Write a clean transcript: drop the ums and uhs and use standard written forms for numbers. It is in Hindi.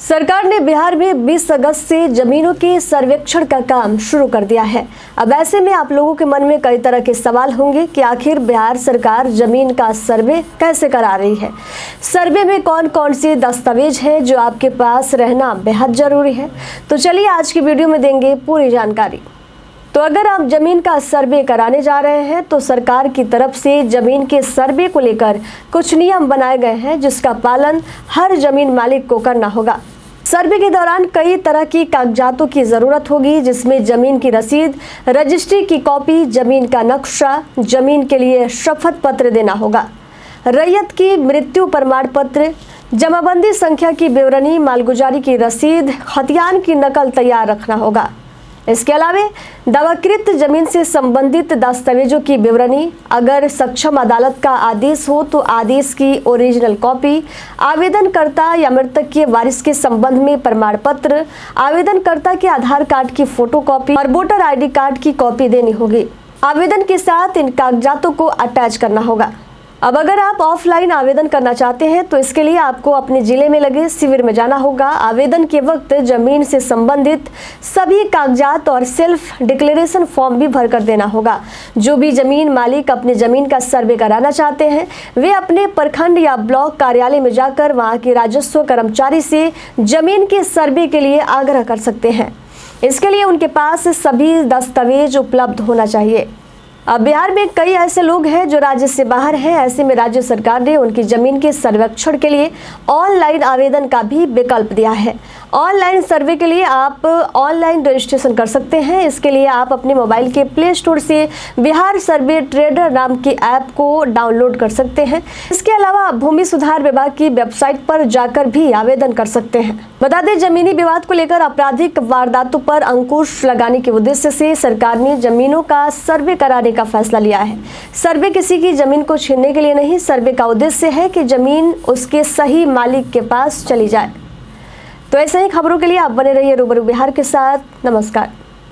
सरकार ने बिहार में 20 अगस्त से जमीनों के सर्वेक्षण का काम शुरू कर दिया है। अब ऐसे में आप लोगों के मन में कई तरह के सवाल होंगे कि आखिर बिहार सरकार जमीन का सर्वे कैसे करा रही है। सर्वे में कौन कौन से दस्तावेज हैं जो आपके पास रहना बेहद जरूरी है। तो चलिए आज की वीडियो में देंगे पूरी जानकारी। तो अगर आप जमीन का सर्वे कराने जा रहे हैं तो सरकार की तरफ से जमीन के सर्वे को लेकर कुछ नियम बनाए गए हैं जिसका पालन हर जमीन मालिक को करना होगा। सर्वे के दौरान कई तरह की कागजातों की जरूरत होगी, जिसमें जमीन की रसीद, रजिस्ट्री की कॉपी, जमीन का नक्शा, जमीन के लिए शपथ पत्र देना होगा, रैयत की मृत्यु प्रमाण पत्र, जमाबंदी संख्या की विवरणी, मालगुजारी की रसीद, खतियान की नकल तैयार रखना होगा। इसके अलावा दावाकृत जमीन से संबंधित दस्तावेजों की विवरणी, अगर सक्षम अदालत का आदेश हो तो आदेश की ओरिजिनल कॉपी, आवेदनकर्ता या मृतक के वारिस के संबंध में प्रमाण पत्र, आवेदनकर्ता के आधार कार्ड की फोटोकॉपी और वोटर आईडी कार्ड की कॉपी देनी होगी। आवेदन के साथ इन कागजातों को अटैच करना होगा। अब अगर आप ऑफलाइन आवेदन करना चाहते हैं तो इसके लिए आपको अपने जिले में लगे शिविर में जाना होगा। आवेदन के वक्त जमीन से संबंधित सभी कागजात और सेल्फ डिक्लेरेशन फॉर्म भी भर कर देना होगा। जो भी जमीन मालिक अपनी जमीन का सर्वे कराना चाहते हैं वे अपने प्रखंड या ब्लॉक कार्यालय में जाकर वहां के राजस्व कर्मचारी से जमीन के सर्वे के लिए आग्रह कर सकते हैं। इसके लिए उनके पास सभी दस्तावेज उपलब्ध होना चाहिए। अब बिहार में कई ऐसे लोग हैं जो राज्य से बाहर हैं। ऐसे में राज्य सरकार ने उनकी जमीन के सर्वेक्षण के लिए ऑनलाइन आवेदन का भी विकल्प दिया है। ऑनलाइन सर्वे के लिए आप ऑनलाइन रजिस्ट्रेशन कर सकते हैं। इसके लिए आप अपने मोबाइल के प्ले स्टोर से बिहार सर्वे ट्रेडर नाम की ऐप को डाउनलोड कर सकते हैं। इसके अलावा आप भूमि सुधार विभाग की वेबसाइट पर जाकर भी आवेदन कर सकते हैं। बता दें, जमीनी विवाद को लेकर आपराधिक वारदातों पर अंकुश लगाने के उद्देश्य से सरकार ने जमीनों का सर्वे कराने का फैसला लिया है। सर्वे किसी की जमीन को छीनने के लिए नहीं, सर्वे का उद्देश्य है कि जमीन उसके सही मालिक के पास चली जाए। तो ऐसे ही खबरों के लिए आप बने रहिए रूबरू बिहार के साथ। नमस्कार।